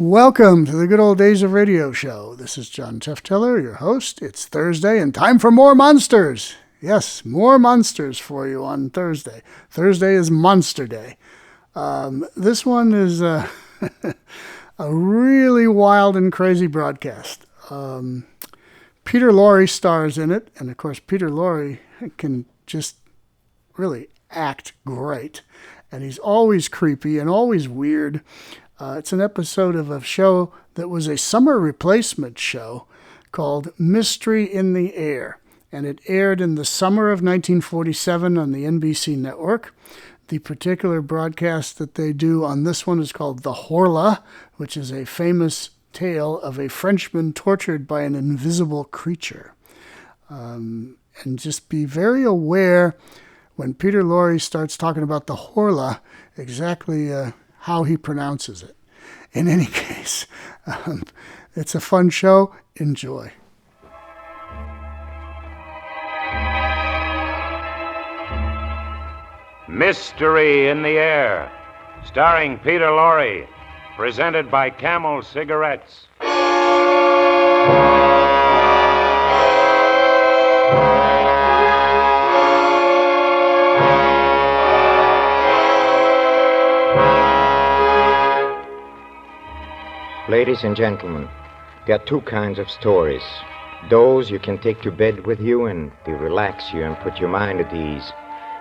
Welcome to the Good Old Days of Radio show. This is John Tefteller, your host. It's Thursday and time for more monsters. Yes, more monsters for you on Thursday. Thursday is Monster Day. This one is a really wild and crazy broadcast. Peter Lorre stars in it, and of course Peter Lorre can just really act great. And he's always creepy and always weird. It's an episode of a show that was a summer replacement show called Mystery in the Air. And it aired in the summer of 1947 on the NBC network. The particular broadcast that they do on this one is called The Horla, which is a famous tale of a Frenchman tortured by an invisible creature. And just be very aware when Peter Lorre starts talking about the Horla, exactly how he pronounces it. In any case, it's a fun show. Enjoy. Mystery in the Air, starring Peter Lorre, presented by Camel Cigarettes. Ladies and gentlemen, there are two kinds of stories. Those you can take to bed with you and they relax you and put your mind at ease.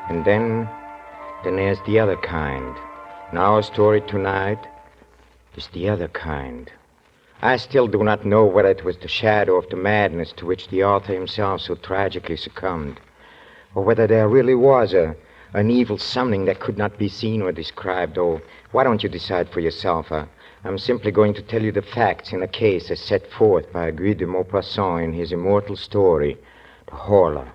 And then there's the other kind. And our story tonight is the other kind. I still do not know whether it was the shadow of the madness to which the author himself so tragically succumbed, or whether there really was an evil something that could not be seen or described. Oh, why don't you decide for yourself, I'm simply going to tell you the facts in a case as set forth by Guy de Maupassant in his immortal story, The Horla.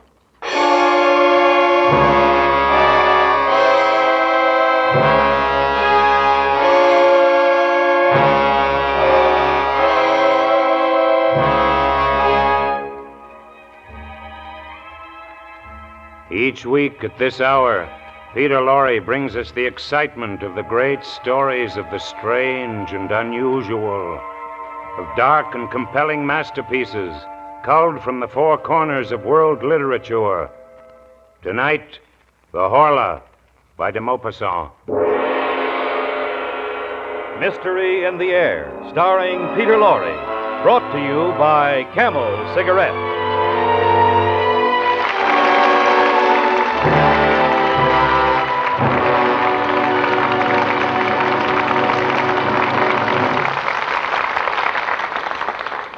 Each week at this hour, Peter Lorre brings us the excitement of the great stories of the strange and unusual, of dark and compelling masterpieces culled from the four corners of world literature. Tonight, The Horla by de Maupassant. Mystery in the Air, starring Peter Lorre, brought to you by Camel Cigarettes.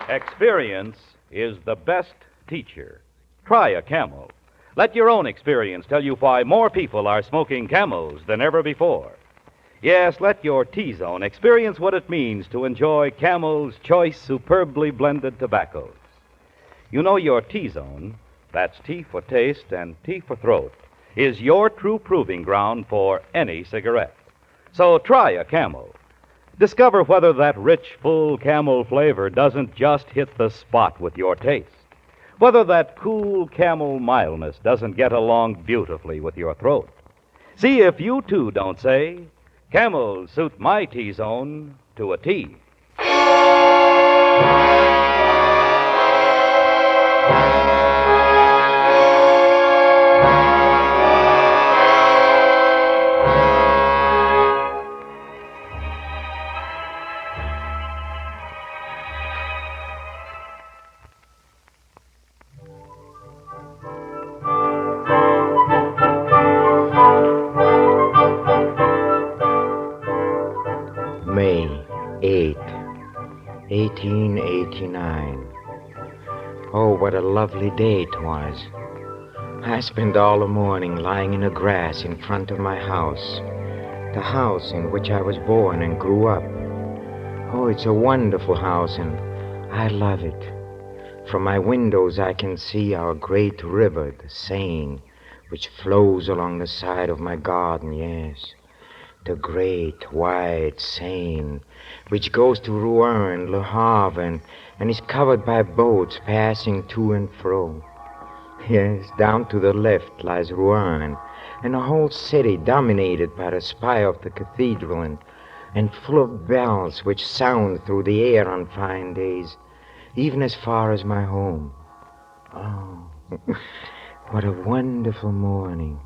Experience is the best teacher. Try a Camel. Let your own experience tell you why more people are smoking Camels than ever before. Yes, let your T-Zone experience what it means to enjoy Camel's choice, superbly blended tobaccos. You know your T-Zone, that's T for taste and T for throat, is your true proving ground for any cigarette. So try a Camel. Discover whether that rich, full Camel flavor doesn't just hit the spot with your taste. Whether that cool Camel mildness doesn't get along beautifully with your throat. See if you, too, don't say, Camel suit my T-Zone to a T. May 8, 1889. Oh, what a lovely day it was. I spent all the morning lying in the grass in front of my house, the house in which I was born and grew up. Oh, it's a wonderful house, and I love it. From my windows I can see our great river, the Seine, which flows along the side of my garden, yes. The great, wide Seine, which goes to Rouen and Le Havre and is covered by boats passing to and fro. Yes, down to the left lies Rouen, and a whole city dominated by the spire of the cathedral, and full of bells which sound through the air on fine days, even as far as my home. Oh, what a wonderful morning.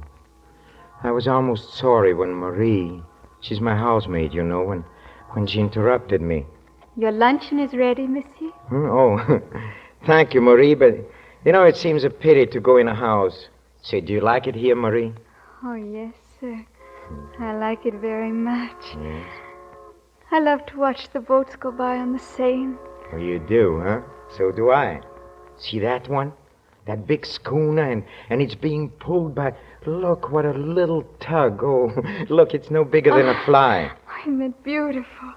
I was almost sorry when Marie, she's my housemaid, you know, when she interrupted me. Your luncheon is ready, monsieur. Oh, thank you, Marie, but, it seems a pity to go in a house. Say, do you like it here, Marie? Oh, yes, sir. I like it very much. Yes. I love to watch the boats go by on the Seine. Oh, you do, huh? So do I. See that one? That big schooner, and it's being pulled by... Look, what a little tug. Oh, look, it's no bigger than a fly. Isn't it beautiful?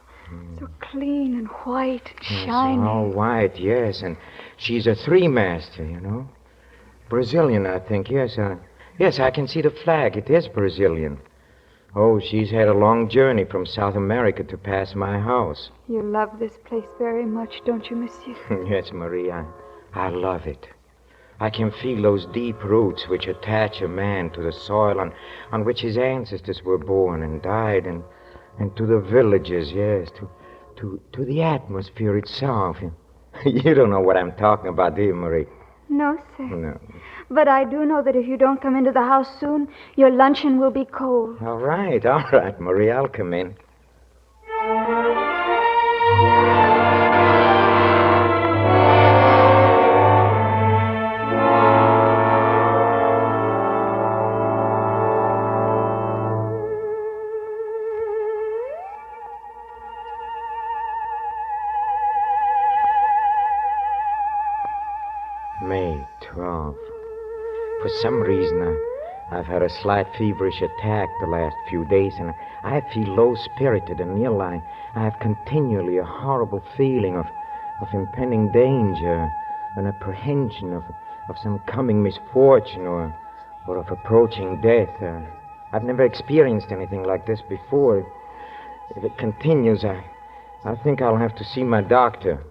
So clean and white and Yes, shiny. all white, yes, and she's a three-master, Brazilian, I think, yes. Yes, I can see the flag. It is Brazilian. Oh, she's had a long journey from South America to pass my house. You love this place very much, don't you, monsieur? Yes, Marie, I love it. I can feel those deep roots which attach a man to the soil on which his ancestors were born and died, and to the villages, yes, to the atmosphere itself. You don't know what I'm talking about, do you, Marie? No, sir. No. But I do know that if you don't come into the house soon, your luncheon will be cold. All right, Marie, I'll come in. May 12th. For some reason, I've had a slight feverish attack the last few days, and I feel low-spirited and ill. I have continually a horrible feeling of impending danger, an apprehension of some coming misfortune or of approaching death. I've never experienced anything like this before. If it continues, I think I'll have to see my doctor.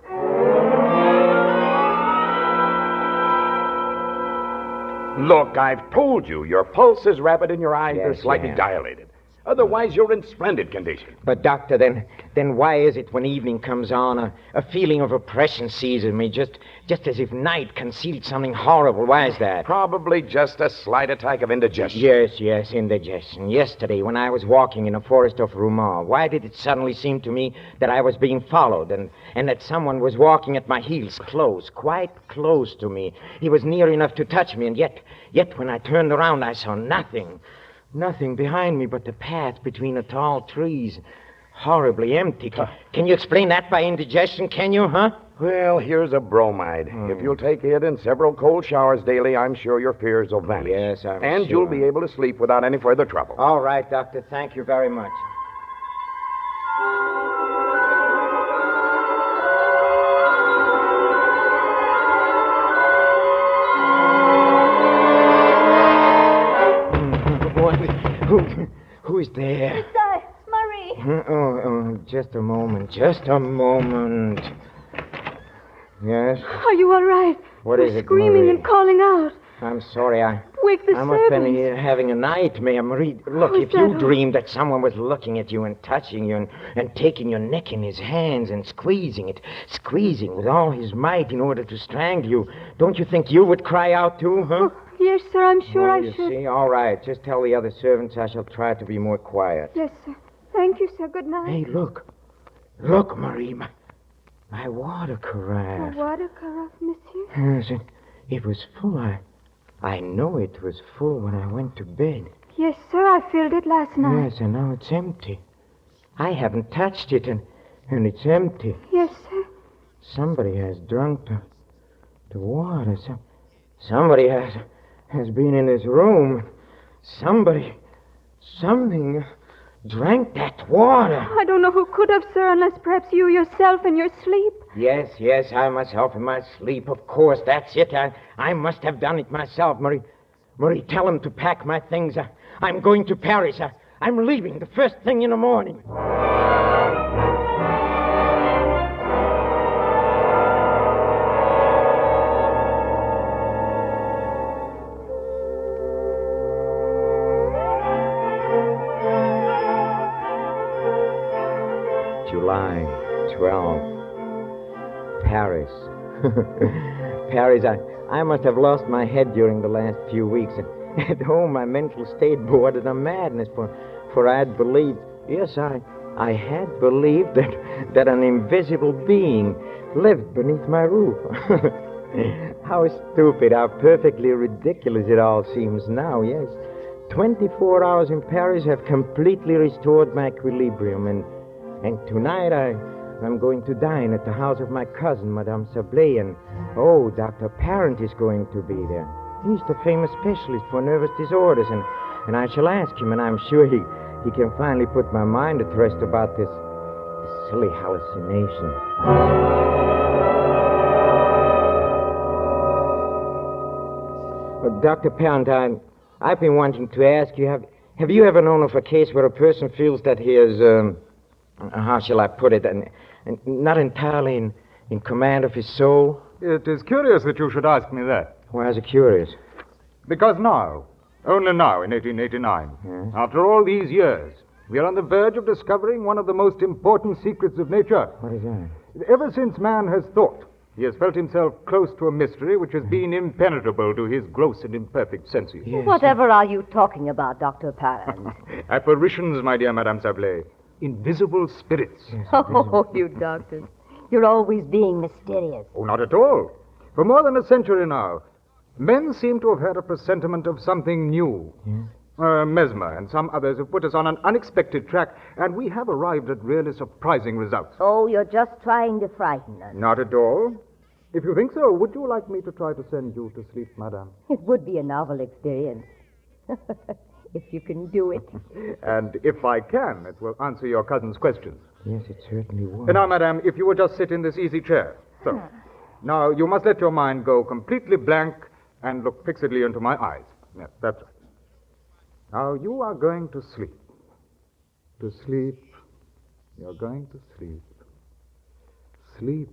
Look, I've told you, your pulse is rapid and your eyes are Yes, slightly yes. dilated. Otherwise, you're in splendid condition. But, Doctor, then why is it when evening comes on, a feeling of oppression seizes me, just as if night concealed something horrible? Why is that? Probably just a slight attack of indigestion. Yes, indigestion. Yesterday, when I was walking in a forest of Roumar, why did it suddenly seem to me that I was being followed and that someone was walking at my heels close, quite close to me? He was near enough to touch me, and yet when I turned around, I saw nothing. Nothing behind me but the path between the tall trees. Horribly empty. Can you explain that by indigestion, can you, huh? Well, here's a bromide. If you'll take it and several cold showers daily, I'm sure your fears will vanish. Yes, I'm And sure. you'll be able to sleep without any further trouble. All right, Doctor. Thank you very much. Who is there? It's I, Marie. Oh, just a moment. Yes? Are you all right? What You're is it, screaming Marie? and calling out. I'm sorry, Wake the I must have servants. been having a nightmare, Marie. Look, Who is if you that? dreamed that someone was looking at you and touching you and taking your neck in his hands and squeezing with all his might in order to strangle you, don't you think you would cry out too, huh? Oh, yes, sir, I'm sure Well, I you should. see, all right. Just tell the other servants I shall try to be more quiet. Yes, sir. Thank you, sir. Good night. Hey, look. Look, Marie, my water A carafe. water carafe, monsieur? Yes, it was full. I know it was full when I went to bed. Yes, sir, I filled it last night. Yes, and now it's empty. I haven't touched it, and it's empty. Yes, sir. Somebody has drunk the water. Somebody has been in this room. Something drank that water. I don't know who could have, sir, unless perhaps you yourself in your sleep. Yes, I myself in my sleep. Of course, that's it. I must have done it myself, Marie. Marie, tell him to pack my things. I'm going to Paris. I'm leaving the first thing in the morning. Paris. Paris, I must have lost my head during the last few weeks. And at home, my mental state bordered on madness, for I had believed, yes, I had believed that an invisible being lived beneath my roof. How stupid, how perfectly ridiculous it all seems now, yes. 24 hours in Paris have completely restored my equilibrium, and tonight I'm going to dine at the house of my cousin, Madame Sablé, and, Dr. Parent is going to be there. He's the famous specialist for nervous disorders, and I shall ask him, and I'm sure he can finally put my mind at rest about this silly hallucination. Dr. Parent, I've been wanting to ask you, have you ever known of a case where a person feels that he is, how shall I put it, and not entirely in command of his soul? It is curious that you should ask me that. Why is it curious? Because now, only now in 1889, after all these years, we are on the verge of discovering one of the most important secrets of nature. What is that? Ever since man has thought, he has felt himself close to a mystery which has been impenetrable to his gross and imperfect senses. Yes. Whatever are you talking about, Dr. Parent? Apparitions, my dear Madame Sablé. Invisible spirits. Yes, Oh, you doctors. You're always being mysterious. Oh, not at all. For more than a century now, men seem to have had a presentiment of something new. Yes. Mesmer and some others have put us on an unexpected track, and we have arrived at really surprising results. Oh, you're just trying to frighten us. Not at all. If you think so, would you like me to try to send you to sleep, madame? It would be a novel experience. If you can do it. And if I can, it will answer your cousin's questions. Yes, it certainly would. And now, madame, if you would just sit in this easy chair. So, now you must let your mind go completely blank and look fixedly into my eyes. Yes, that's right. Now, you are going to sleep. To sleep. You're going to sleep. Sleep.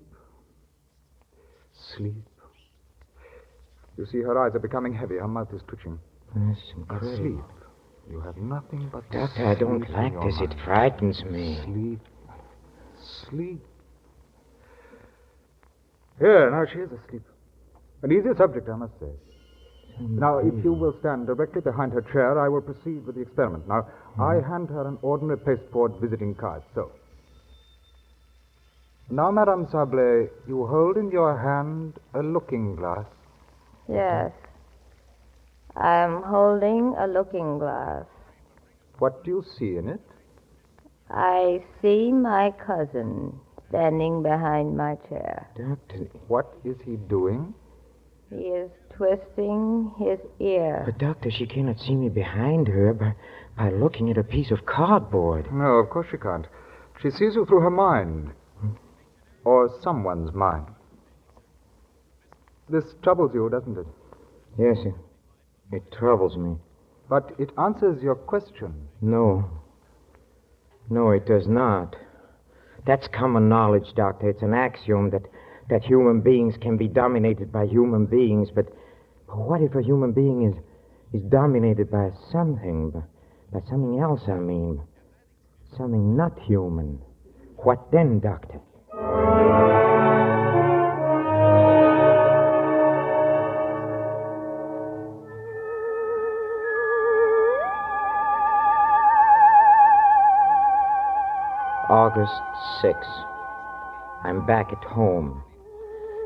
Sleep. You see, her eyes are becoming heavy. Her mouth is twitching. That's incredible. Sleep. You have nothing but Doctor, I don't sleep like in your this. It mind. frightens me. Sleep. Sleep. Here, now she is asleep. An easy subject, I must say. Now, if you will stand directly behind her chair, I will proceed with the experiment. Now, I hand her an ordinary pasteboard visiting card, so. Now, Madame Sablé, you hold in your hand a looking glass. Yes. I'm holding a looking glass. What do you see in it? I see my cousin standing behind my chair. Doctor, What is he doing? He is twisting his ear. but Doctor, she cannot see me behind her by looking at a piece of cardboard. No, of course she can't. She sees you through her mind. Or someone's mind. This troubles you, doesn't it? Yes, it troubles me. But it answers your question. No. No, it does not. That's common knowledge, Doctor. It's an axiom that human beings can be dominated by human beings, but what if a human being is dominated by something, by something else, I mean? Something not human. What then, Doctor? August 6th. I'm back at home.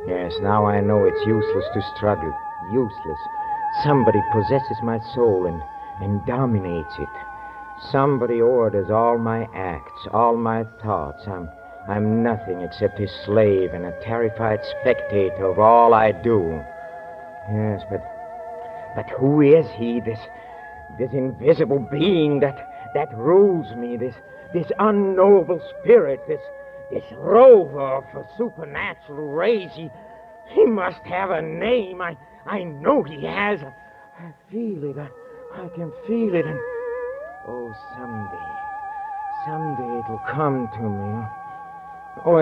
Yes, now I know it's useless to struggle. Useless. Somebody possesses my soul and dominates it. Somebody orders all my acts, all my thoughts. I'm nothing except his slave and a terrified spectator of all I do. Yes, but who is he, this invisible being that rules me, this unknowable spirit, this rover of a supernatural race? He must have a name. I know he has. I feel it. I can feel it. And oh, someday it'll come to me. Oh,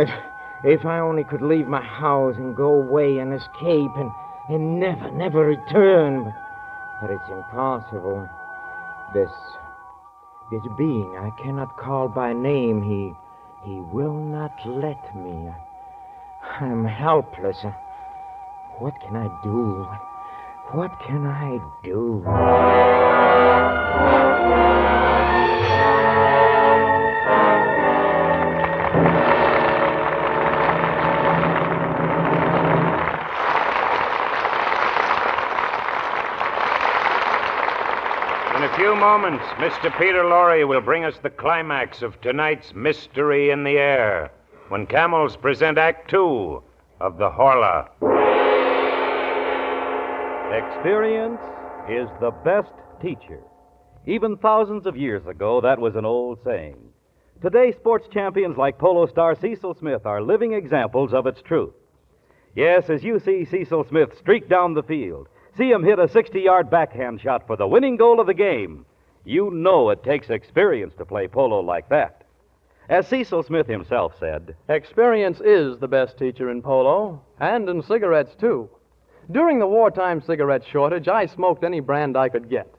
if I only could leave my house and go away and escape and never return. But it's impossible. This being I cannot call by name, he will not let me. I'm helpless. What can I do? What can I do? In a few moments, Mr. Peter Lorre will bring us the climax of tonight's Mystery in the Air, when Camels present Act 2 of the Horla. Experience is the best teacher. Even thousands of years ago, that was an old saying. Today, sports champions like polo star Cecil Smith are living examples of its truth. Yes, as you see Cecil Smith streak down the field, see him hit a 60-yard backhand shot for the winning goal of the game, you know it takes experience to play polo like that. As Cecil Smith himself said, experience is the best teacher in polo, and in cigarettes, too. During the wartime cigarette shortage, I smoked any brand I could get.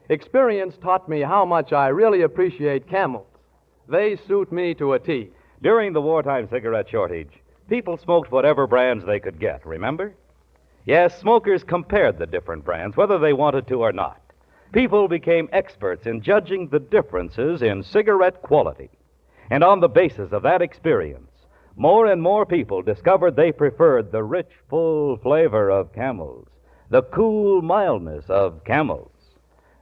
Experience taught me how much I really appreciate Camels. They suit me to a T. during the wartime cigarette shortage, people smoked whatever brands they could get, remember? Yes, smokers compared the different brands, whether they wanted to or not. People became experts in judging the differences in cigarette quality. And on the basis of that experience, more and more people discovered they preferred the rich, full flavor of Camels, the cool mildness of Camels.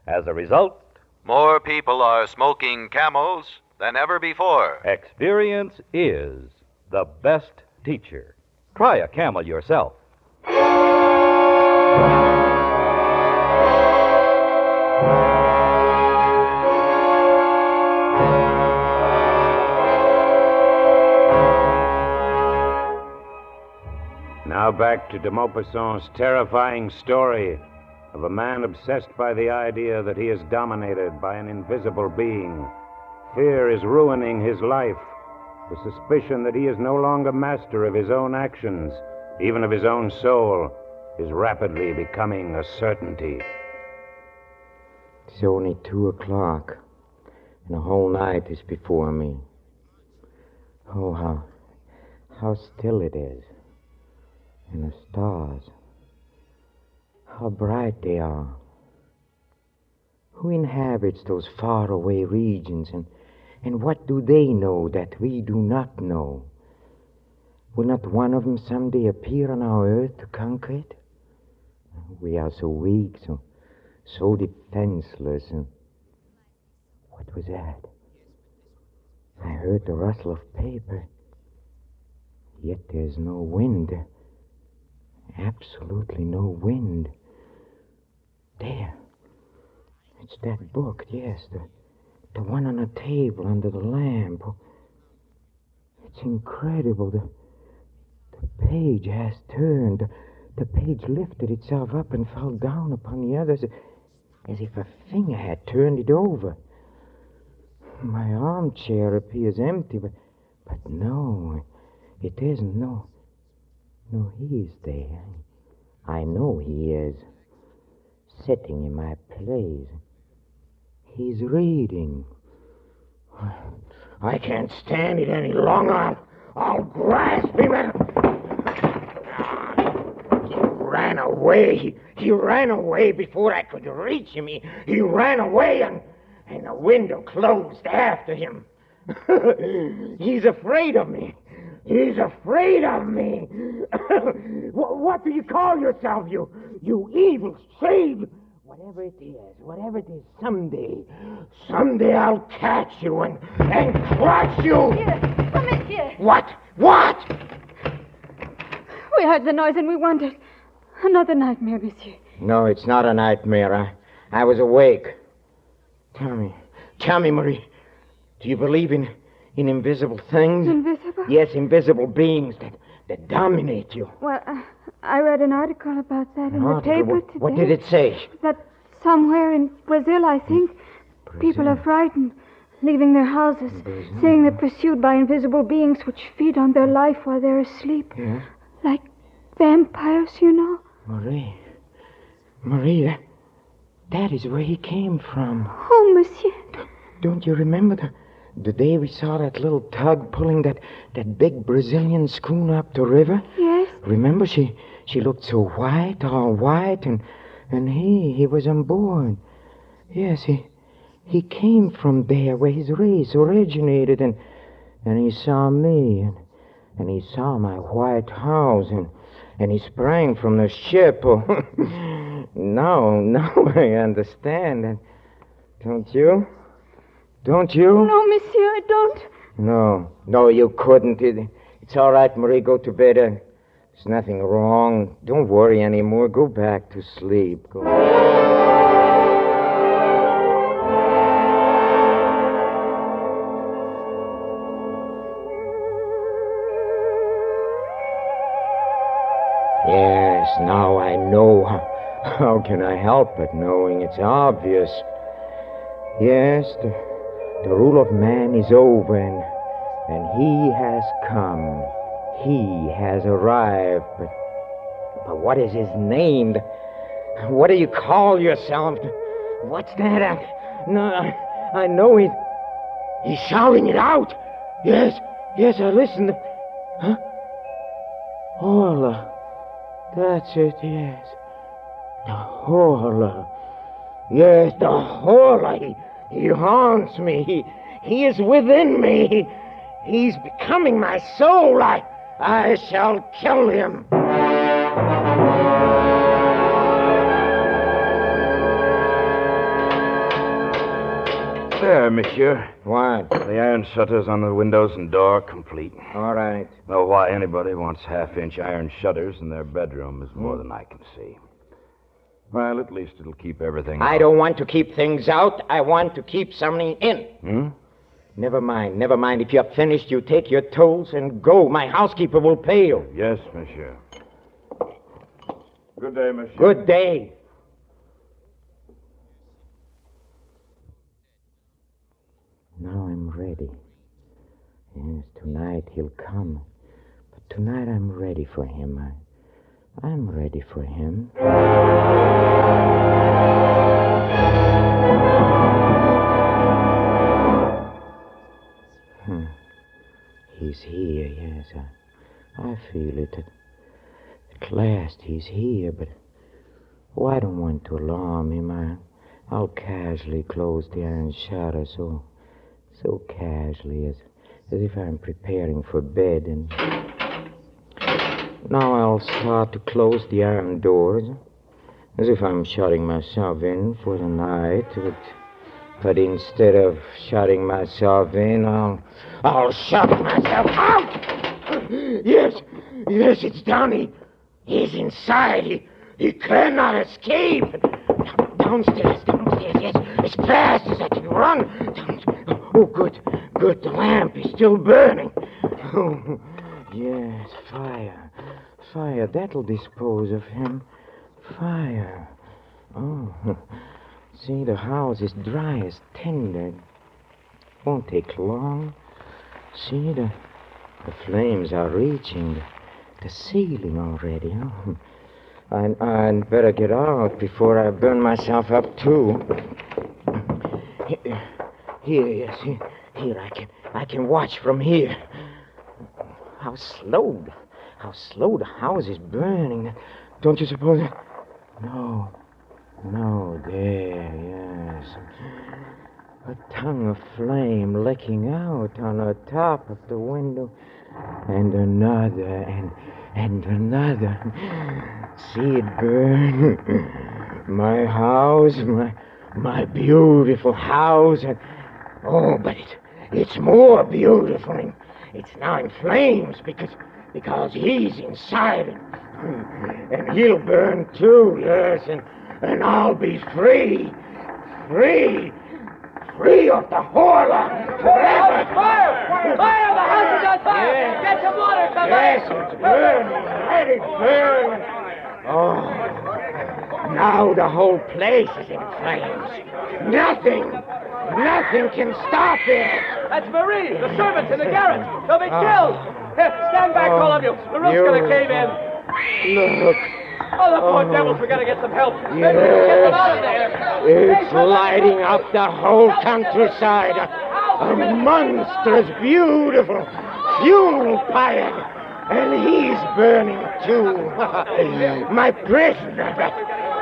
As a result, more people are smoking Camels than ever before. experience is the best teacher. Try a Camel yourself. Now back to de Maupassant's terrifying story of a man obsessed by the idea that he is dominated by an invisible being. Fear is ruining his life. The suspicion that he is no longer master of his own actions, even of his own soul, is rapidly becoming a certainty. It's only 2:00, and the whole night is before me. Oh, how still it is. And the stars, how bright they are. Who inhabits those faraway regions, and what do they know that we do not know? Will not one of them someday appear on our earth to conquer it? We are so weak, so defenseless. And what was that? I heard the rustle of paper, yet there's no wind. Absolutely no wind. There. It's that book, yes, the one on the table under the lamp. Oh, it's incredible. The page has turned. The page lifted itself up and fell down upon the others as if a finger had turned it over. My armchair appears empty, but no, it isn't. No, he is there. I know he is. Sitting in my place. He's reading. I can't stand it any longer. I'll grasp him and... He ran away. He ran away before I could reach him. He ran away and the window closed after him. He's afraid of me. He's afraid of me. What do you call yourself, you evil shade? Whatever it is, someday I'll catch you and crush you. Monsieur, oh, monsieur. What? We heard the noise and we wondered. Another nightmare, monsieur. No, it's not a nightmare. I was awake. Tell me, Marie, do you believe in invisible things? Invisible? Yes, invisible beings that dominate you. Well, I read an article about that in the paper today. What did it say? That somewhere in Brazil, I think, people are frightened, leaving their houses, saying they're pursued by invisible beings which feed on their life while they're asleep. Yeah? Like vampires, you know. Marie, that is where he came from. Oh, monsieur. Don't you remember The day we saw that little tug pulling that big Brazilian schooner up the river? Yes. Remember, she looked so white, all white, and he was on board. Yes, he came from there where his race originated, and he saw me, and he saw my white house, and he sprang from the ship. Oh, now I understand. And don't you? Don't you? No, monsieur, I don't. No, you couldn't. It's all right, Marie. Go to bed. There's nothing wrong. Don't worry anymore. Go back to sleep. Go. Yes, now I know. How can I help but knowing? It's obvious. Yes, the rule of man is over, and he has come. He has arrived. But what is his name? What do you call yourself? What's that? I know he's shouting it out. Yes, I listened. Huh? Horla. That's it, yes. The Horla. Yes, the Horla. He haunts me. He is within me. He's becoming my soul. I shall kill him. There, monsieur. What? The iron shutters on the windows and door complete. All right. Well, why anybody wants half-inch iron shutters in their bedroom is more than I can see. Well, at least it'll keep everything I out. don't want to keep things out. I want to keep something in. Never mind. If you're finished, you take your tools and go. My housekeeper will pay you. Yes, monsieur. Good day, monsieur. Good day. Now I'm ready. Yes, tonight he'll come. But tonight I'm ready for him. I'm ready for him. He's here, yes. I feel it. At last he's here, but I don't want to alarm him. I'll casually close the iron shutter so casually as if I'm preparing for bed. And now I'll start to close the iron doors as if I'm shutting myself in for the night. But instead of shutting myself in, I'll shut myself out. Yes, it's done. He's inside. He cannot escape. Downstairs, yes, as fast as I can run. Oh, good. The lamp is still burning. Oh, yes, fire. That'll dispose of him. Fire. Oh, see, the house is dry as tinder. Won't take long. See, the flames are reaching the ceiling already. Oh. I'd better get out before I burn myself up, too. Here, I can watch from here. How slow the house is burning. Don't you suppose? No, there, yes. A tongue of flame licking out on the top of the window. And another, and another. See it burn. My house, my beautiful house. But it's more beautiful. It's now in flames because he's inside. And he'll burn too, yes. And I'll be free. Free of the Horla forever. Fire! The house is on fire! Yes. Get some water, somebody! Yes, it's burning. Let it burn. Oh, now the whole place is in flames. Nothing can stop it. That's Marie, the servants in the garret. They'll be killed. Here, stand back, all of you. The roof's going to cave in. Look. Oh, the poor devils. We got to get some help. Yes. Maybe we can get them out of there. It's lighting up the whole countryside. A monstrous, beautiful funeral pyre. And he's burning too. My prisoner,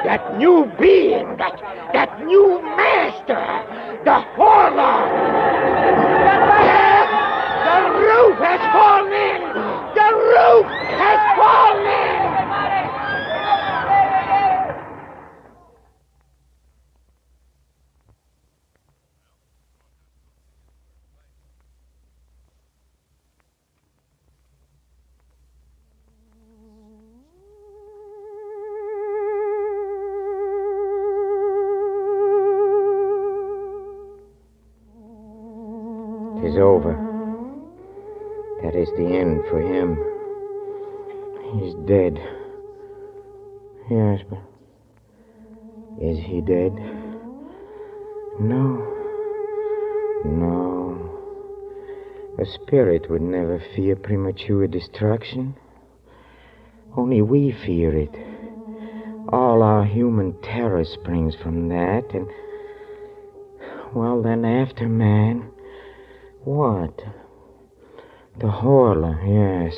that new being, that new master, the Horla. The roof has fallen in! The roof has fallen in! 'Tis over. That is the end for him. He's dead. Yes, but is he dead? No. No. A spirit would never fear premature destruction. Only we fear it. All our human terror springs from that, and... well, then after man... what? The Horla, yes.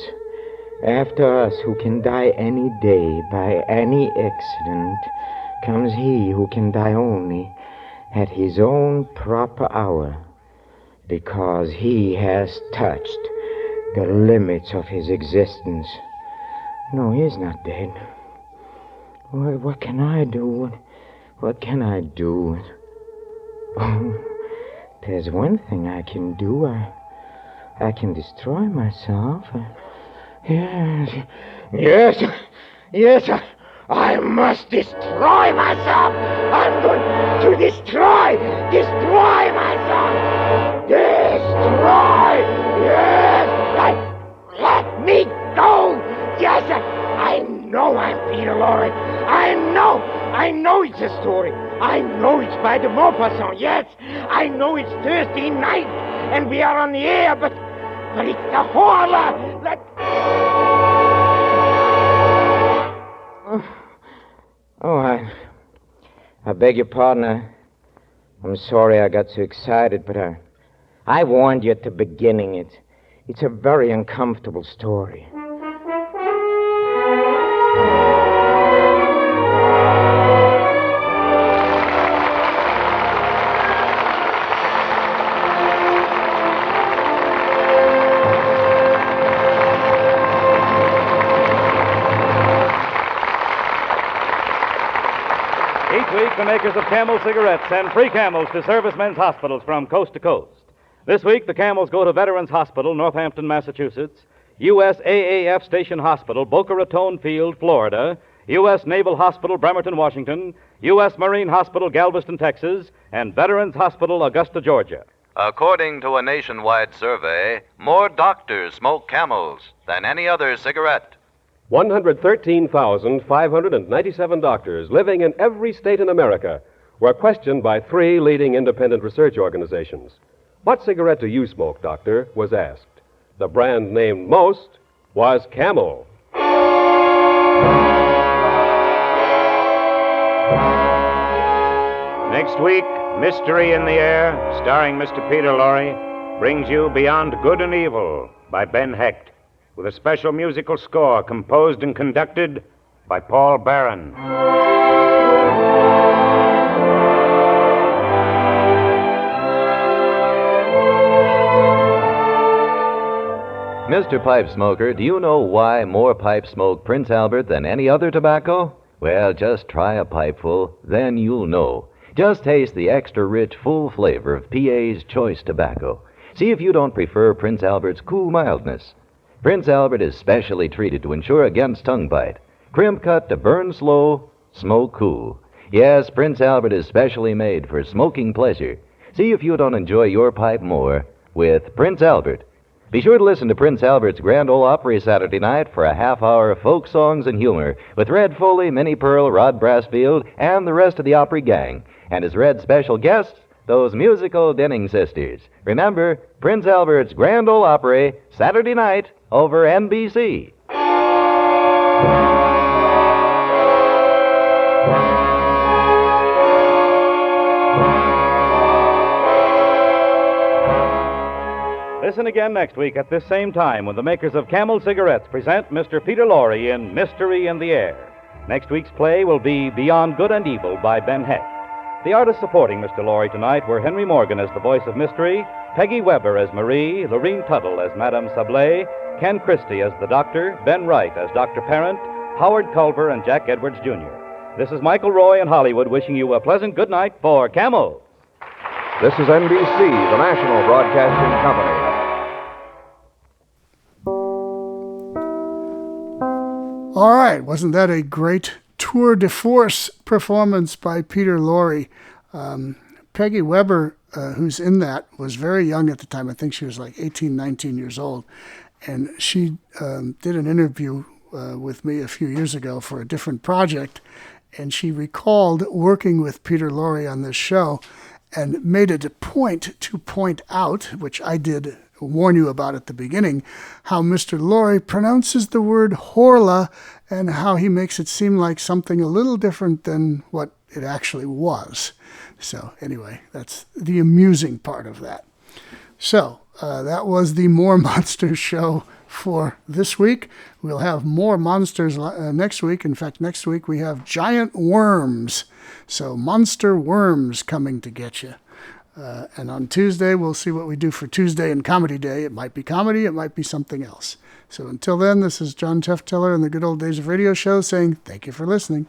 After us, who can die any day by any accident, comes he who can die only at his own proper hour, because he has touched the limits of his existence. No, he's not dead. What can I do? What can I do? Oh, there's one thing I can do. I can destroy myself. Yes, I must destroy myself. I'm going to destroy myself. Destroy, yes. Let me go. Yes, I know I'm Peter Lorre. I know it's a story. I know it's Guy de Maupassant, yes. I know it's Thursday night, and we are on the air, but it's the Horla. I beg your pardon. I'm sorry I got so excited, but I warned you at the beginning. It's a very uncomfortable story. The makers of Camel cigarettes send free Camels to servicemen's hospitals from coast to coast. This week, the Camels go to Veterans Hospital, Northampton, Massachusetts, USAAF Station Hospital, Boca Raton Field, Florida, U.S. Naval Hospital, Bremerton, Washington, U.S. Marine Hospital, Galveston, Texas, and Veterans Hospital, Augusta, Georgia. According to a nationwide survey, more doctors smoke Camels than any other cigarette. 113,597 doctors living in every state in America were questioned by 3 leading independent research organizations. What cigarette do you smoke, doctor? Was asked. The brand named most was Camel. Next week, Mystery in the Air, starring Mr. Peter Lorre, brings you Beyond Good and Evil by Ben Hecht, with a special musical score composed and conducted by Paul Barron. Mr. Pipe Smoker, do you know why more pipes smoke Prince Albert than any other tobacco? Well, just try a pipeful, then you'll know. Just taste the extra rich, full flavor of PA's choice tobacco. See if you don't prefer Prince Albert's cool mildness. Prince Albert is specially treated to ensure against tongue bite. Crimp cut to burn slow, smoke cool. Yes, Prince Albert is specially made for smoking pleasure. See if you don't enjoy your pipe more with Prince Albert. Be sure to listen to Prince Albert's Grand Ole Opry Saturday night for a half hour of folk songs and humor with Red Foley, Minnie Pearl, Rod Brassfield, and the rest of the Opry gang. And as Red's special guests, those musical Denning sisters. Remember, Prince Albert's Grand Ole Opry, Saturday night, over NBC. Listen again next week at this same time when the makers of Camel cigarettes present Mr. Peter Lorre in Mystery in the Air. Next week's play will be Beyond Good and Evil by Ben Hecht. The artists supporting Mr. Lorre tonight were Henry Morgan as the voice of mystery, Peggy Weber as Marie, Lorene Tuttle as Madame Sablé, Ken Christie as the Doctor, Ben Wright as Dr. Parent, Howard Culver, and Jack Edwards, Jr. This is Michael Roy in Hollywood wishing you a pleasant good night for Camel. This is NBC, the National Broadcasting Company. All right, wasn't that a great tour de force performance by Peter Lorre? Peggy Weber, who's in that, was very young at the time. I think she was like 18, 19 years old. And she did an interview with me a few years ago for a different project. And she recalled working with Peter Lorre on this show and made it a point to point out, which I did warn you about at the beginning, how Mr. Lorre pronounces the word Horla and how he makes it seem like something a little different than what it actually was. So anyway, that's the amusing part of that. So that was the More Monsters show for this week. We'll have more monsters next week. In fact, next week we have giant worms. So monster worms coming to get you. And on Tuesday, we'll see what we do for Tuesday and Comedy Day. It might be comedy, it might be something else. So until then, this is John Teftiller in the Good Old Days of Radio Show saying thank you for listening.